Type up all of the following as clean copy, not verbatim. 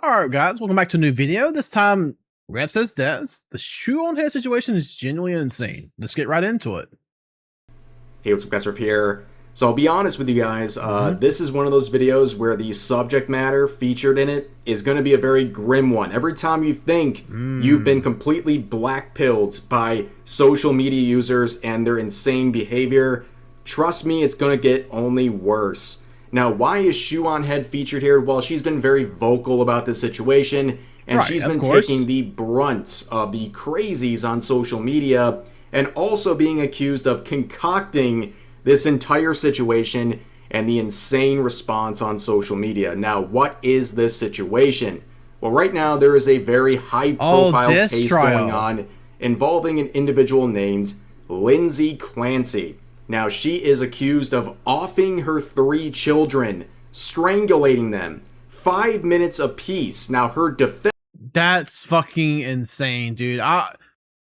Alright guys, welcome back to a new video. This time, Revsays says the Shoe0nHead situation is genuinely insane. Let's get right into it. Hey, what's up guys, Rip here. So I'll be honest with you guys, this is one of those videos where the subject matter featured in it is going to be a very grim one. Every time you think you've been completely black-pilled by social media users and their insane behavior, trust me, it's going to get only worse. Now, why is Shoe0nHead featured here? Well, she's been very vocal about this situation, and she's been taking the brunt of the crazies on social media, and also being accused of concocting this entire situation and the insane response on social media. Now, what is this situation? Well, right now, there is a very high-profile case going on involving an individual named Lindsay Clancy. Now, she is accused of offing her 3 children, strangulating them, 5 minutes apiece. Now, her defense... That's fucking insane, dude. I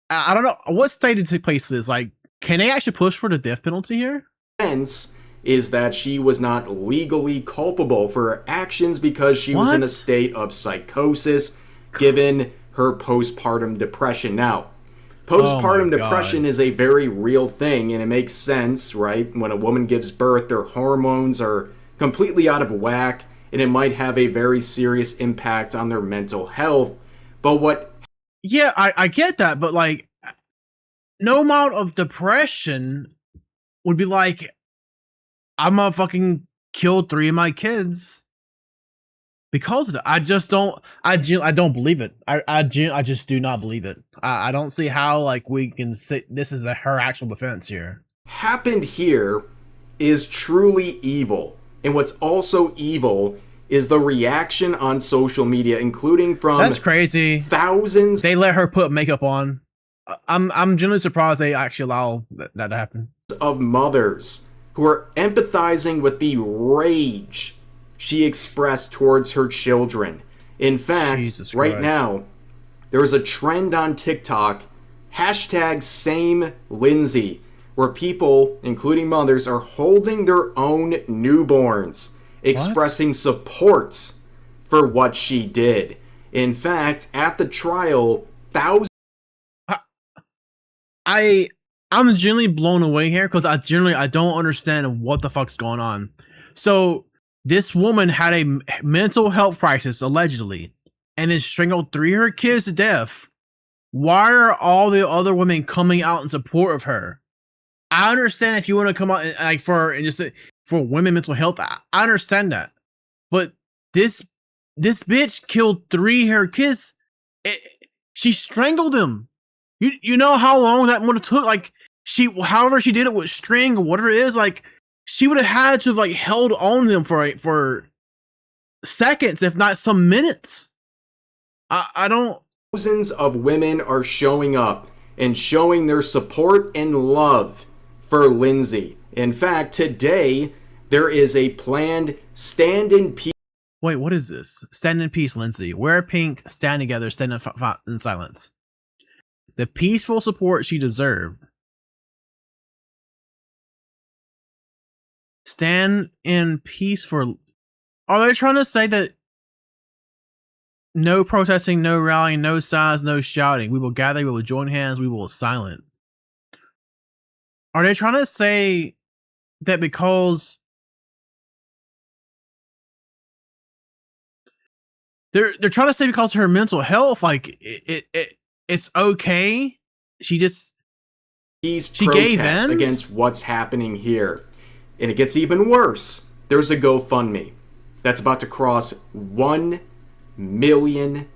don't know. What state did it take place is? Like, can they actually push for the death penalty here? Defense is that she was not legally culpable for her actions because she was in a state of psychosis, given her postpartum depression. Now, postpartum depression is a very real thing, and it makes sense, right? When a woman gives birth, their hormones are completely out of whack, and it might have a very serious impact on their mental health. But what... Yeah, I get that, but like, no amount of depression would be like, I'm gonna fucking kill 3 of my kids because of it. I just don't. I don't believe it. I just do not believe it. I don't see how like we can say this is her actual defense here. Happened here is truly evil, and what's also evil is the reaction on social media, including from that's crazy thousands. They let her put makeup on. I'm genuinely surprised they actually allow that to happen. Of mothers who are empathizing with the rage she expressed towards her children. In fact, right now, there's a trend on TikTok, #SameLindsay, where people, including mothers, are holding their own newborns, expressing support for what she did. In fact, at the trial, thousands... I'm genuinely blown away here because I don't understand what the fuck's going on. So this woman had a mental health crisis allegedly, and then strangled 3 of her kids to death. Why are all the other women coming out in support of her? I understand if you want to come out and, like for women mental health, I understand that, but this bitch killed 3 of her kids. She strangled them. You know how long that would have took? Like however she did it with string or whatever it is, like she would have had to have like held on them for seconds, if not some minutes. I don't. Thousands of women are showing up and showing their support and love for Lindsay. In fact, today there is a planned stand in peace. Wait, what is this? Stand in peace, Lindsay. Wear pink, stand together, stand in silence. The peaceful support she deserved. Stand in peace for... Are they trying to say that no protesting, no rallying, no signs, no shouting? We will gather, we will join hands, we will silent. Are they trying to say that because... They're trying to say because of her mental health, like it's okay. She gave in against what's happening here. And it gets even worse. There's a GoFundMe that's about to cross $1 million.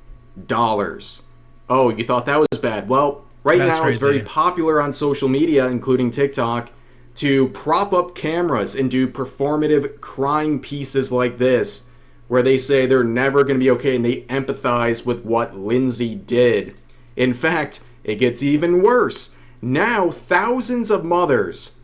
Oh, you thought that was bad? Well, right now it's very popular on social media, including TikTok, to prop up cameras and do performative crime pieces like this, where they say they're never going to be okay and they empathize with what Lindsay did. In fact, it gets even worse. Now, thousands of mothers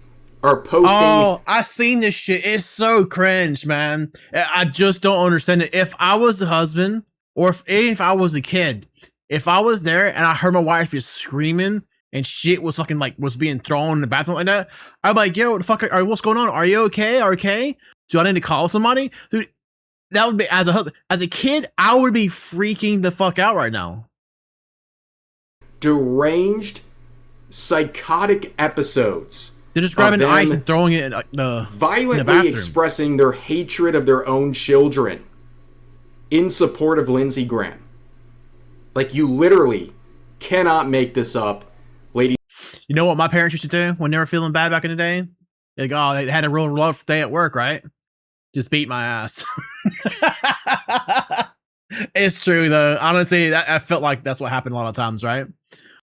are posting... Oh, I seen this shit. It's so cringe, man. I just don't understand it. If I was the husband, or if I was a kid, if I was there and I heard my wife just screaming and shit was fucking like was being thrown in the bathroom like that, I'd be like, yo, what the fuck? What's going on? Are you okay? Okay? Do I need to call somebody? Dude, that would be as a kid, I would be freaking the fuck out right now. Deranged, psychotic episodes. They're just grabbing ice and throwing it in the violently expressing their hatred of their own children in support of Lindsey Graham. Like, you literally cannot make this up, ladies. You know what my parents used to do when they were feeling bad back in the day? Like, oh, they had a real rough day at work, right? Just beat my ass. It's true, though. Honestly, I felt like that's what happened a lot of times, right?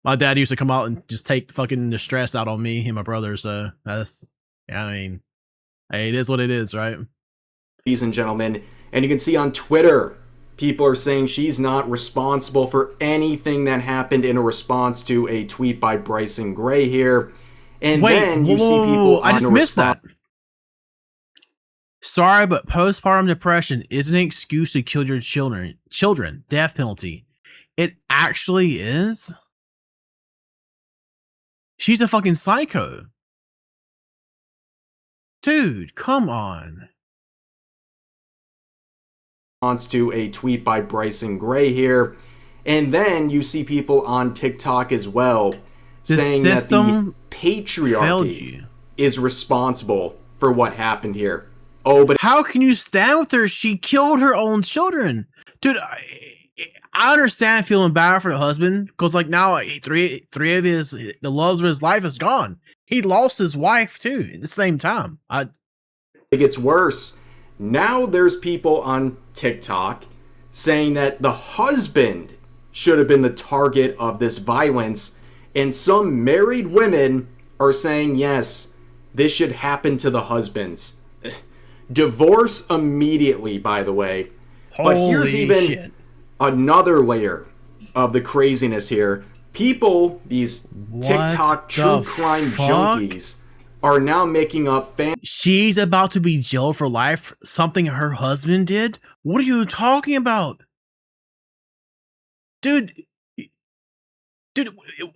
My dad used to come out and just take fucking the stress out on me and my brother, so that's, yeah, I mean, hey, it is what it is, right? Ladies and gentlemen, and you can see on Twitter, people are saying she's not responsible for anything that happened in a response to a tweet by Bryson Gray here. And wait, then you see people I just missed that. Sorry, but postpartum depression isn't an excuse to kill your children. Death penalty. It actually is. She's a fucking psycho. Dude, come on. To a tweet by Bryson Gray here. And then you see people on TikTok as well saying that the patriarchy is responsible for what happened here. Oh, but how can you stand with her? She killed her own children. Dude, I understand feeling bad for the husband, because like now three of the loves of his life is gone. He lost his wife too at the same time. It gets worse. Now there's people on TikTok saying that the husband should have been the target of this violence, and some married women are saying, yes, this should happen to the husbands. Divorce immediately, by the way. Holy but here's even shit. Another layer of the craziness here. People, these TikTok true crime junkies, are now making up She's about to be jailed for life. Something her husband did? What are you talking about? Dude,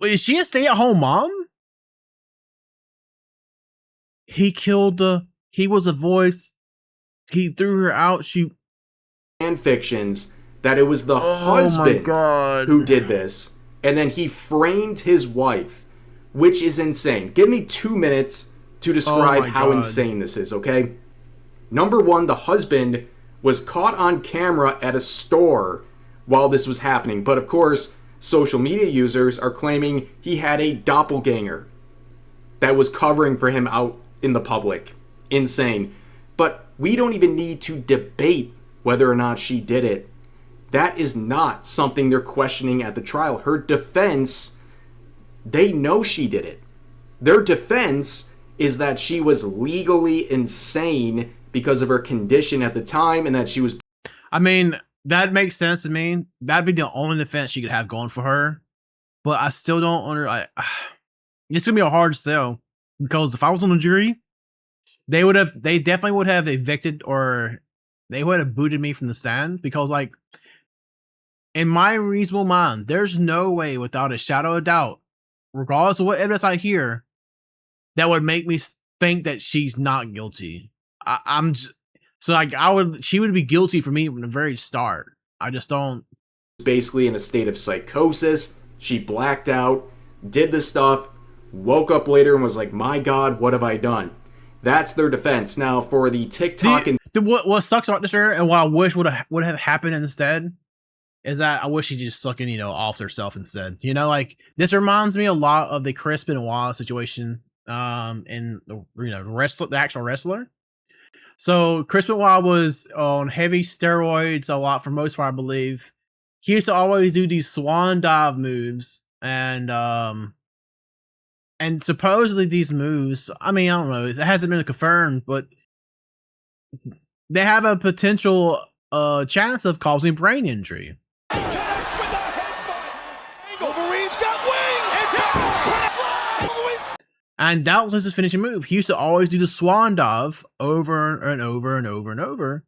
is she a stay-at-home mom? He was a voice. He threw her out. Fan fictions that it was the husband who did this. And then he framed his wife, which is insane. Give me 2 minutes to describe how insane this is, okay? Number one, the husband was caught on camera at a store while this was happening. But of course, social media users are claiming he had a doppelganger that was covering for him out in the public. Insane. But we don't even need to debate whether or not she did it. That is not something they're questioning at the trial. Her defense, they know she did it. Their defense is that she was legally insane because of her condition at the time, and that she was... I mean, that makes sense to me. That'd be the only defense she could have going for her. But I still don't it's gonna be a hard sell, because if I was on the jury, they definitely would have evicted, or they would have booted me from the stand, because like, in my reasonable mind, there's no way, without a shadow of doubt, regardless of what evidence I hear, that would make me think that she's not guilty. She would be guilty for me from the very start. I just don't. Basically in a state of psychosis. She blacked out, did the stuff, woke up later and was like, my God, what have I done? That's their defense. Now for the TikTok what sucks about this era, and what I wish would have happened instead, is that I wish she just fucking, offed herself instead. Like, this reminds me a lot of the Crispin and Wallace situation, in the actual wrestler. So Crispin Wallace was on heavy steroids a lot for most part, I believe. He used to always do these swan dive moves, and supposedly these moves, I mean, I don't know, it hasn't been confirmed, but they have a potential chance of causing brain injury. And that was his finishing move. He used to always do the swan dive over and over and over and over.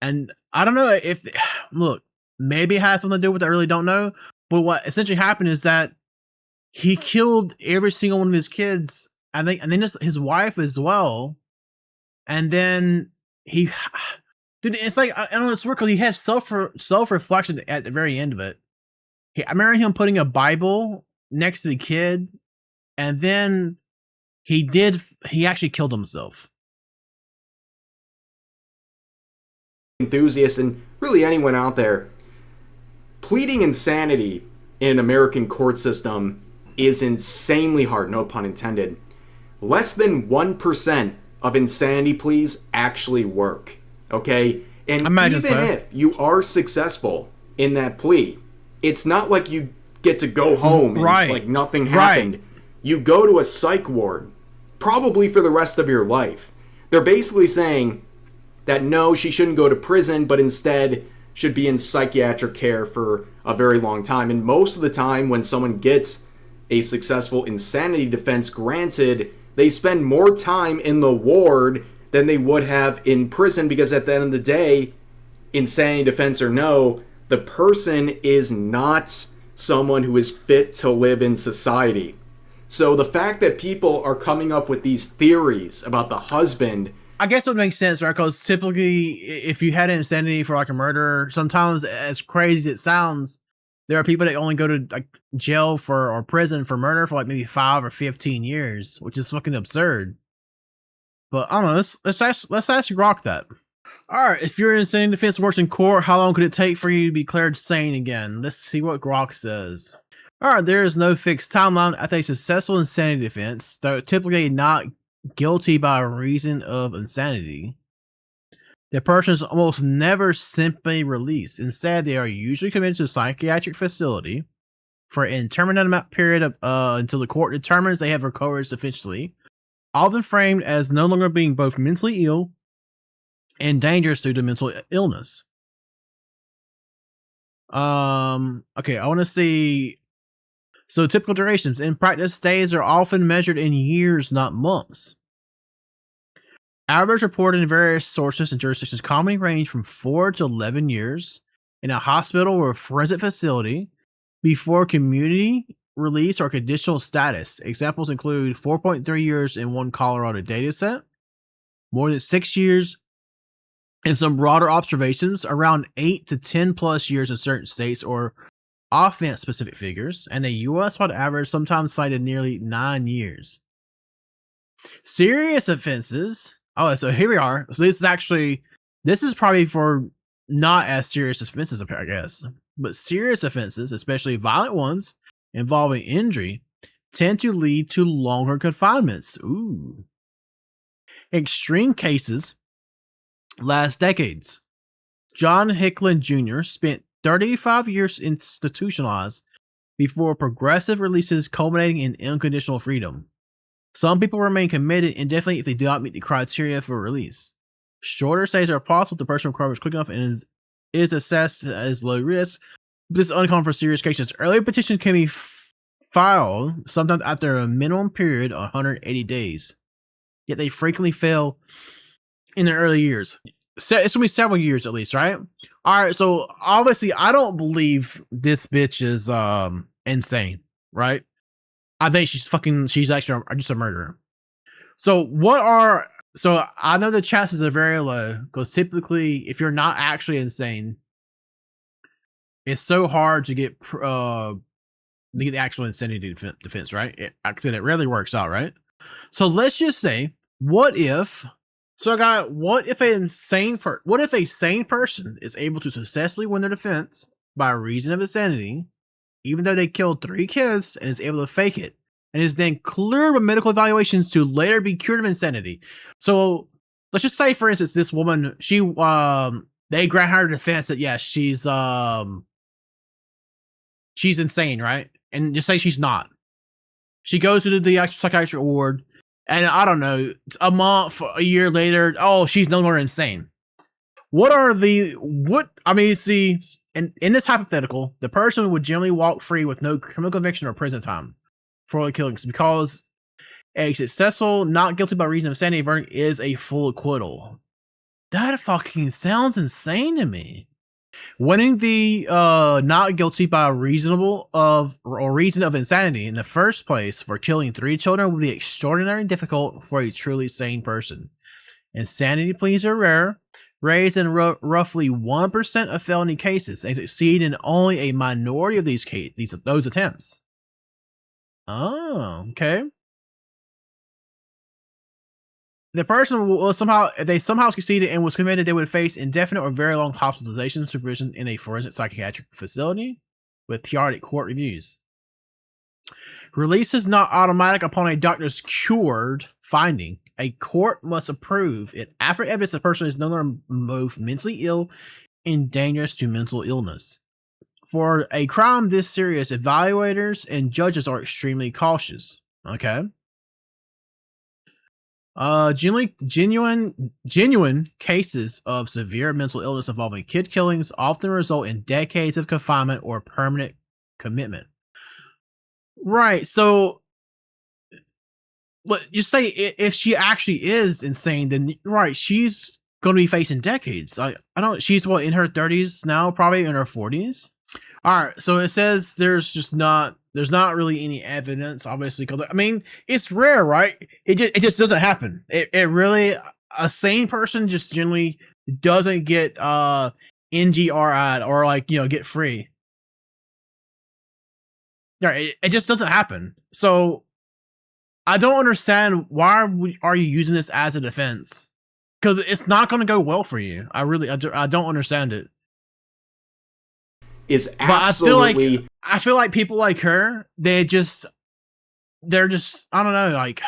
And I don't know if, look, maybe it has something to do with it, I really don't know. But what essentially happened is that he killed every single one of his kids, and then his wife as well. And then dude, Dude, it's like I don't know, it's weird because he has self-reflection at the very end of it. I remember him putting a Bible next to the kid, and then he actually killed himself. Enthusiasts and really anyone out there, pleading insanity in an American court system is insanely hard, no pun intended. Less than 1% of insanity pleas actually work, okay? And even if you are successful in that plea, it's not like you get to go home and like nothing happened. Right. You go to a psych ward, probably for the rest of your life. They're basically saying that no, she shouldn't go to prison, but instead should be in psychiatric care for a very long time. And most of the time when someone gets a successful insanity defense granted, they spend more time in the ward than they would have in prison, because at the end of the day, insanity defense or no, the person is not someone who is fit to live in society. So the fact that people are coming up with these theories about the husband, I guess it would make sense, right? Because typically, if you had insanity for like a murder, sometimes, as crazy as it sounds, there are people that only go to like jail for or prison for murder for like maybe 5 or 15 years, which is fucking absurd. But I don't know. Let's ask Grok that. All right, if your insanity defense works in court, how long could it take for you to be declared sane again? Let's see what Grok says. All right, there is no fixed timeline after a successful insanity defense. They're typically not guilty by reason of insanity. The person is almost never simply released. Instead, they are usually committed to a psychiatric facility for an indeterminate period of, until the court determines they have recovered sufficiently, often framed as no longer being both mentally ill and dangerous due to mental illness. Okay, I want to see. So typical durations. In practice, stays are often measured in years, not months. Average reported in various sources and jurisdictions commonly range from 4 to 11 years in a hospital or forensic facility before community release or conditional status. Examples include 4.3 years in one Colorado dataset, more than 6 years in some broader observations, around 8 to 10 plus years in certain states or offense specific figures, and a US-wide average sometimes cited nearly 9 years. Serious offenses. Oh, so here we are. So this is probably for not as serious offenses, I guess. But serious offenses, especially violent ones involving injury, tend to lead to longer confinements. Ooh. Extreme cases last decades. John Hicklin Jr. spent 35 years institutionalized before progressive releases culminating in unconditional freedom. Some people remain committed indefinitely if they do not meet the criteria for release. Shorter stays are possible if the person recovers quick enough and is assessed as low risk. This is uncommon for serious cases. Early petitions can be filed sometimes after a minimum period of 180 days. Yet they frequently fail in the early years. It's going to be several years at least, right? All right, so obviously I don't believe this bitch is insane, right? I think she's actually just a murderer. So I know the chances are very low because typically if you're not actually insane, it's so hard to get the actual insanity defense, right? Like I said, it rarely works out, right? So let's just say, what if a sane person is able to successfully win their defense by reason of insanity, even though they killed 3 kids, and is able to fake it, and is then cleared with medical evaluations to later be cured of insanity. So let's just say, for instance, this woman, they grant her defense that yes, she's insane, right? And just say she's not. She goes to the actual psychiatric ward, and I don't know, a month, a year later, oh, she's no longer insane. See, in this hypothetical, the person would generally walk free with no criminal conviction or prison time for all the killings because a successful not guilty by reason of insanity verdict is a full acquittal. That fucking sounds insane to me. Winning the not guilty by reason of insanity in the first place for killing 3 children would be extraordinarily difficult for a truly sane person. Insanity pleas are rare, raised in roughly 1% of felony cases and succeed in only a minority of those attempts. Oh, okay. The person will somehow, if they somehow succeeded and was convicted, they would face indefinite or very long hospitalization supervision in a forensic psychiatric facility with periodic court reviews. Release is not automatic upon a doctor's cured finding. A court must approve it after evidence the person is no longer both mentally ill and dangerous to mental illness. For a crime this serious, evaluators and judges are extremely cautious. Okay. Genuine cases of severe mental illness involving kid killings often result in decades of confinement or permanent commitment. Right. So, but you say if she actually is insane, then right, she's going to be facing decades. I don't. She's what, in her 30s now, probably in her 40s. All right. So it says there's not really any evidence, obviously, because I mean it's rare, right? It just doesn't happen. It really, a sane person just generally doesn't get NGRI'd or like, you know, get free. Yeah, it just doesn't happen. So I don't understand why are you using this as a defense? Because it's not going to go well for you. I don't understand it. Is absolutely. But I feel like people like her, they're just I don't know, like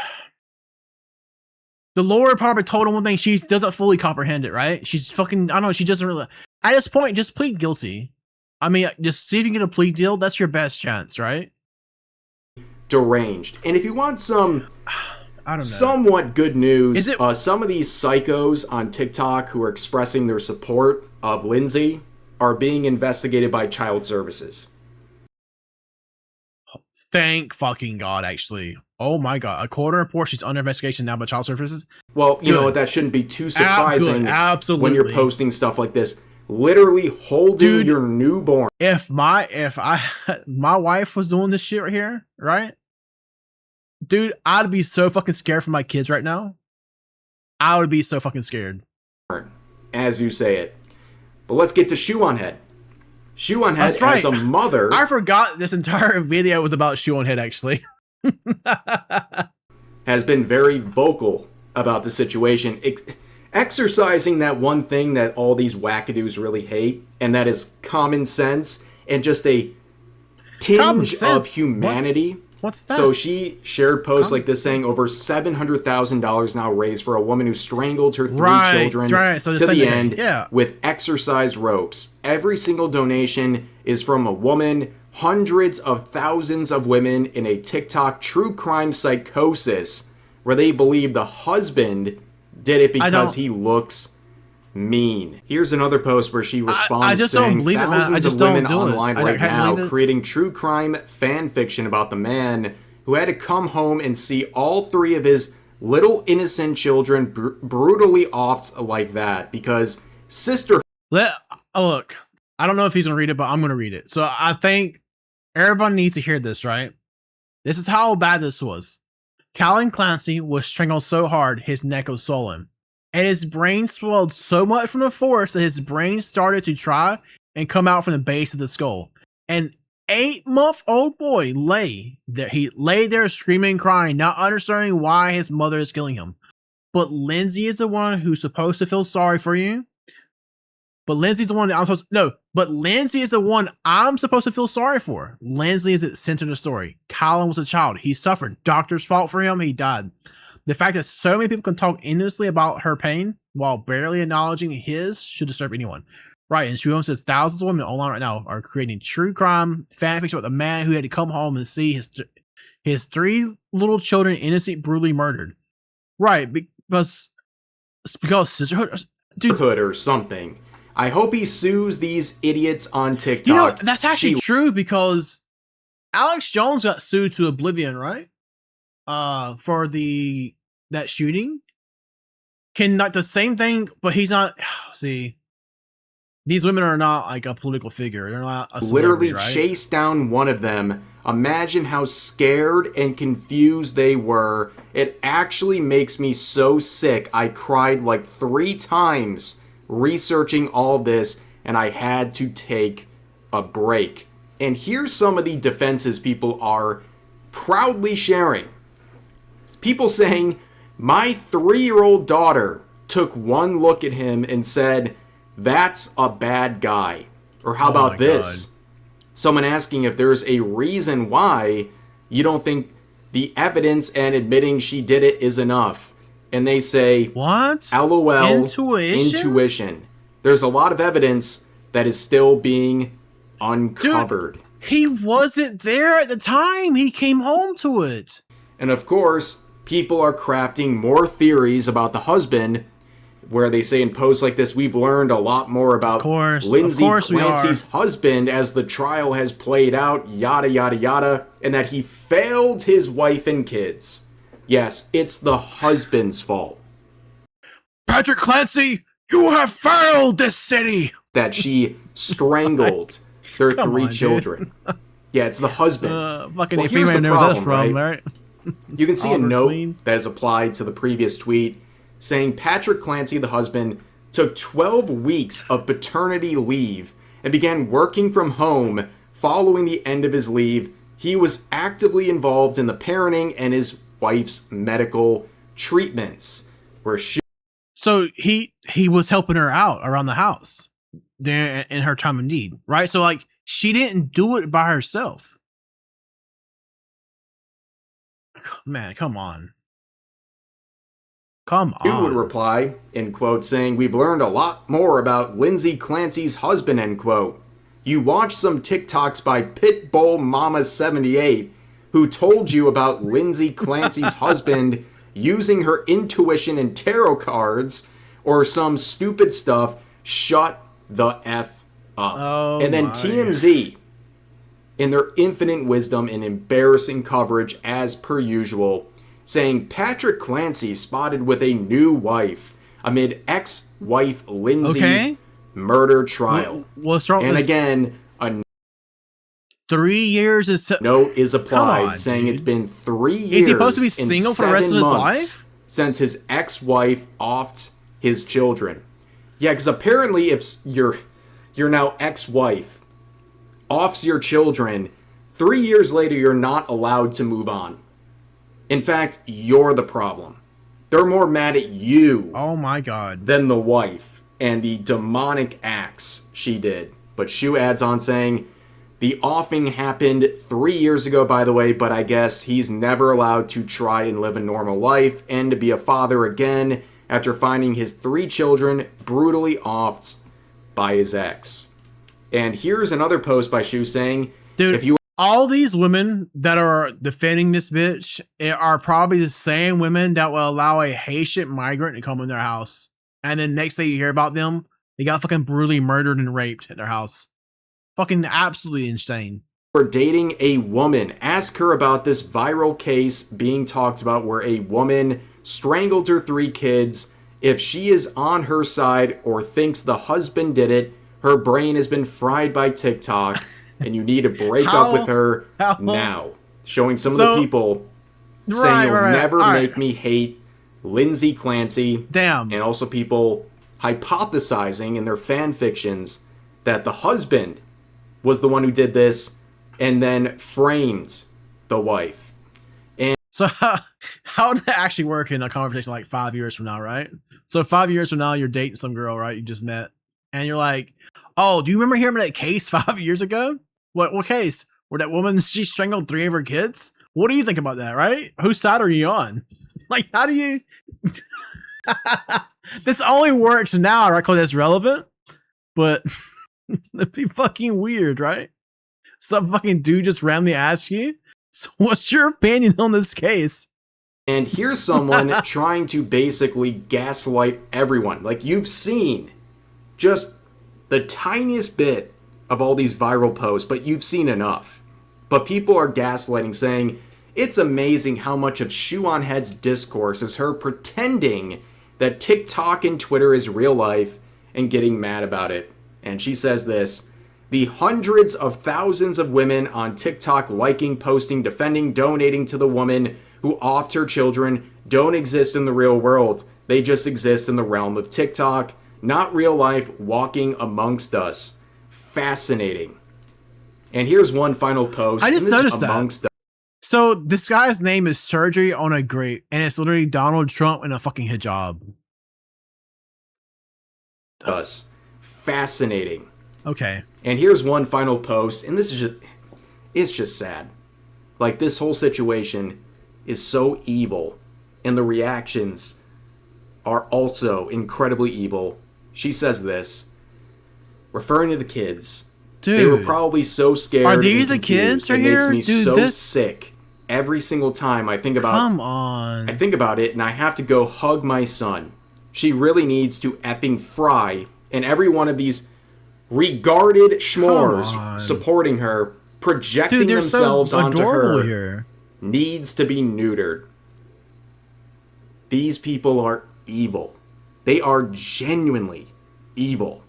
the lawyer probably told her one thing, she doesn't fully comprehend it, right? She's fucking, I don't know, she doesn't really. At this point, just plead guilty. I mean, just see if you can get a plea deal. That's your best chance, right? Deranged. And if you want some I don't know, somewhat good news, some of these psychos on TikTok who are expressing their support of Lindsay are being investigated by Child Services. Thank fucking God, actually. Oh my God. A court report, she's under investigation now by Child Services. Well, you know what, that shouldn't be too surprising Absolutely. When you're posting stuff like this. Literally holding your newborn. If my wife was doing this shit right here, right? Dude, I'd be so fucking scared for my kids right now. I would be so fucking scared. As you say it. But let's get to Shoe0nHead. Shoe0nHead as a mother. I forgot this entire video was about Shoe0nHead, actually. Has been very vocal about the situation. Exercising that one thing that all these wackadoos really hate, and that is common sense and just a tinge of humanity. What's that? So she shared posts like this saying over $700,000 now raised for a woman who strangled her three children so to the end with exercise ropes. Every single donation is from a woman. Hundreds of thousands of women in a TikTok true crime psychosis where they believe the husband did it because he looks mean. Here's another post where she responds saying thousands of women online right now creating true crime fan fiction about the man who had to come home and see all three of his little innocent children brutally offed like that because sister. Look, I don't know if he's gonna read it, but I'm gonna read it. So I think everybody needs to hear this, right? This is how bad this was. Calvin Clancy was strangled so hard his neck was swollen. And his brain swelled so much from the force that his brain started to try and come out from the base of the skull. An 8-month-old boy lay there. He lay there screaming, crying, not understanding why his mother is killing him. But Lindsay is the one who's supposed to feel sorry for you. But Lindsay's the one that I'm supposed to, no, but Lindsay is the one I'm supposed to feel sorry for. Lindsay is at the center of the story. Colin was a child. He suffered. Doctors fought for him. He died. The fact that so many people can talk endlessly about her pain while barely acknowledging his should disturb anyone. Right, and Shoe0nHead says thousands of women online right now are creating true crime fan fiction about the man who had to come home and see his three little children innocently brutally murdered. Right, because sisterhood, dude, or something. I hope he sues these idiots on TikTok. You know, that's actually true because Alex Jones got sued to oblivion, right? For that shooting. Can like the same thing, but he's not. See, these women are not like a political figure. They're not a literally right? chased down one of them. Imagine how scared and confused they were. It actually makes me so sick. I cried like 3 times researching all of this, and I had to take a break. And here's some of the defenses people are proudly sharing. People saying, my 3-year-old daughter took one look at him and said, that's a bad guy. Or how about this? God. Someone asking if there's a reason why you don't think the evidence and admitting she did it is enough. And they say, what? LOL, intuition. There's a lot of evidence that is still being uncovered. Dude, he wasn't there at the time. He came home to it. And of course, people are crafting more theories about the husband, where they say in posts like this, we've learned a lot more about Lindsay Clancy's husband as the trial has played out, yada, yada, yada, and that he failed his wife and kids. Yes, it's the husband's fault. Patrick Clancy, you have failed this city! That she strangled their 3 children. Yeah, it's the husband. Fucking here's the problem, right? You can see a note that is applied to the previous tweet saying Patrick Clancy, the husband, took 12 weeks of paternity leave and began working from home following the end of his leave. He was actively involved in the parenting and his wife's medical treatments. So he was helping her out around the house there in her time of need, right? So like she didn't do it by herself. Man, come on. Come on. He would reply, in quote, saying, we've learned a lot more about Lindsay Clancy's husband, end quote. You watched some TikToks by Pitbull Mama 78 who told you about Lindsay Clancy's husband using her intuition and tarot cards or some stupid stuff. Shut the F up. Oh, and then TMZ, in their infinite wisdom and embarrassing coverage as per usual, saying Patrick Clancy spotted with a new wife amid ex-wife Lindsay's murder trial. What's wrong? And again, a 3 years is note is applied saying it's been 3 years. Is he supposed to be single for the rest of his life? Since his ex-wife offed his children. Yeah, because apparently if your now ex-wife offs your children, 3 years later you're not allowed to move on. In fact, you're the problem. They're more mad at you. Oh my God. Than the wife and the demonic acts she did. But Shoe adds on saying, the offing happened 3 years ago, by the way, but I guess he's never allowed to try and live a normal life and to be a father again after finding his 3 children brutally offed by his ex. And here's another post by Shoe saying, dude, if you all these women that are defending this bitch are probably the same women that will allow a Haitian migrant to come in their house. And then next thing you hear about them, they got fucking brutally murdered and raped at their house. Fucking absolutely insane. For dating a woman, ask her about this viral case being talked about where a woman strangled her 3 kids. If she is on her side or thinks the husband did it, her brain has been fried by TikTok. And you need to break up with her now. Showing some of the people saying you'll never make me hate Lindsay Clancy. Damn. And also people hypothesizing in their fan fictions that the husband was the one who did this and then framed the wife. And so how would that actually work in a conversation like 5 years from now, right? So 5 years from now, you're dating some girl, right? You just met. And you're like, oh, do you remember hearing that case 5 years ago? What case? Where that woman, she strangled 3 of her kids? What do you think about that, right? Whose side are you on? Like, how do you... This only works now, right? Because it's relevant. But it'd be fucking weird, right? Some fucking dude just randomly asks you, so what's your opinion on this case? And here's someone trying to basically gaslight everyone. Like, you've seen just the tiniest bit of all these viral posts, but you've seen enough. But people are gaslighting, saying, it's amazing how much of Shoe0nHead's discourse is her pretending that TikTok and Twitter is real life and getting mad about it. And she says this, the hundreds of thousands of women on TikTok liking, posting, defending, donating to the woman who offed her children don't exist in the real world. They just exist in the realm of TikTok. not real life, walking amongst us. Fascinating. And here's one final post. I just and this noticed is amongst that. So this guy's name is Surgery on a Grape, and it's literally Donald Trump in a fucking hijab. us. Fascinating. Okay. And here's one final post, and this is it's just sad. Like, this whole situation is so evil, and the reactions are also incredibly evil. She says this, referring to the kids. Dude, they were probably so scared. Are these the kids right here? It makes me Dude, so sick every single time I think about. Come on. I think about it, and I have to go hug my son. She really needs to effing fry, and every one of these regarded schmores supporting her, projecting themselves onto her, here. Needs to be neutered. These people are evil. They are genuinely evil.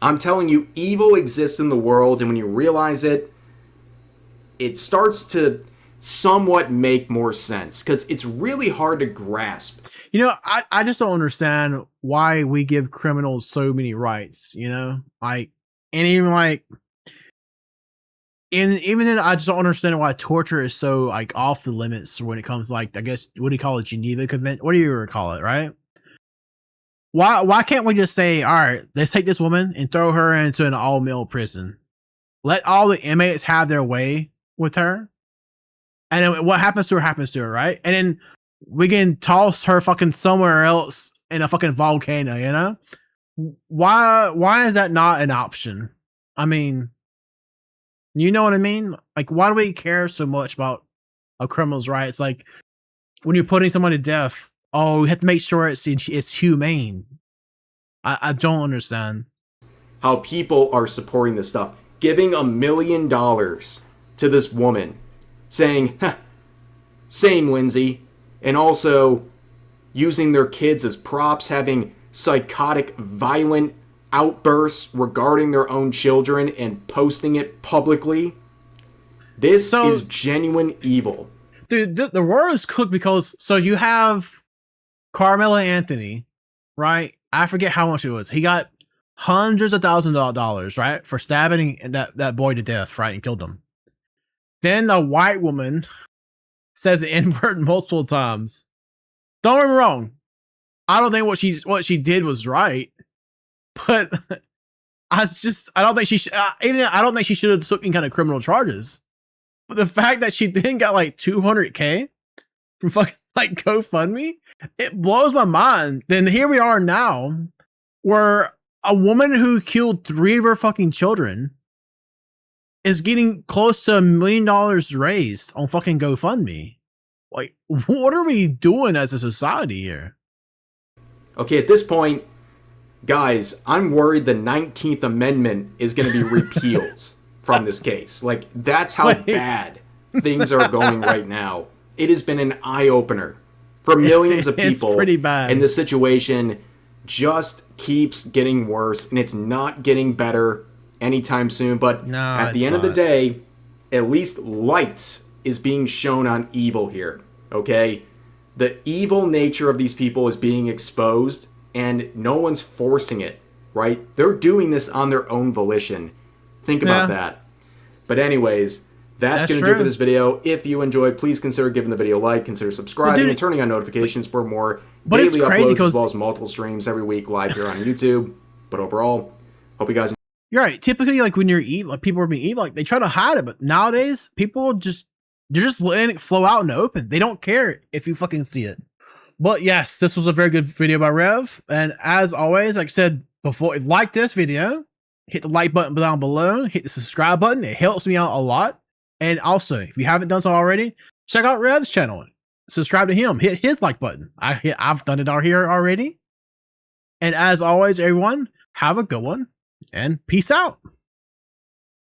I'm telling you, evil exists in the world, and when you realize it, it starts to somewhat make more sense, because it's really hard to grasp. You know, I just don't understand why we give criminals so many rights, you know? Like, and even like, and even then, I just don't understand why torture is so like off the limits when it comes to, like, I guess, what do you call it, Geneva Convention? What do you call it, right? Why can't we just say, all right, let's take this woman and throw her into an all-male prison, let all the inmates have their way with her, and then what happens to her, right? And then we can toss her fucking somewhere else in a fucking volcano, you know? Why is that not an option? I mean, you know what I mean? Like, why do we care so much about a criminal's rights? Like, when you're putting someone to death, oh, we have to make sure it's humane. I don't understand how people are supporting this stuff, giving $1 million to this woman, saying, same Lindsay, and also using their kids as props, having psychotic, violent outbursts regarding their own children and posting it publicly. This is genuine evil. Dude, the world is cooked because, so you have Carmelo Anthony, right? I forget how much it was. He got hundreds of thousands of dollars, right? For stabbing that boy to death, right? And killed him. Then a white woman says the N-word multiple times. Don't get me wrong. I don't think what she did was right, but I don't think she I don't think she should have took any kind of criminal charges. But the fact that she then got like $200K from fucking like GoFundMe, it blows my mind. Then here we are now, where a woman who killed 3 of her fucking children is getting close to $1 million raised on fucking GoFundMe. Like, what are we doing as a society here? Okay, at this point, guys, I'm worried the 19th Amendment is going to be repealed from this case. Like, that's how bad things are going right now. It has been an eye-opener for millions of people. It's pretty bad. And the situation just keeps getting worse, and it's not getting better anytime soon. But at the end of the day, at least light is being shown on evil here, okay? The evil nature of these people is being exposed, and no one's forcing it, right? They're doing this on their own volition. Think about that. But anyways, that's going to do it for this video. If you enjoyed, please consider giving the video a like, consider subscribing, and turning on notifications for more daily uploads, as well as multiple streams every week live here on YouTube. But overall, hope you guys... You're right. Typically, like, when you're evil, like, people are being evil, like, they try to hide it. But nowadays, people they're just letting it flow out in the open. They don't care if you fucking see it. But yes, this was a very good video by Rev. And as always, like I said before, like this video, hit the like button down below, hit the subscribe button. It helps me out a lot. And also, if you haven't done so already, check out Rev's channel. Subscribe to him. Hit his like button. I've done it out here already. And as always, everyone, have a good one and peace out.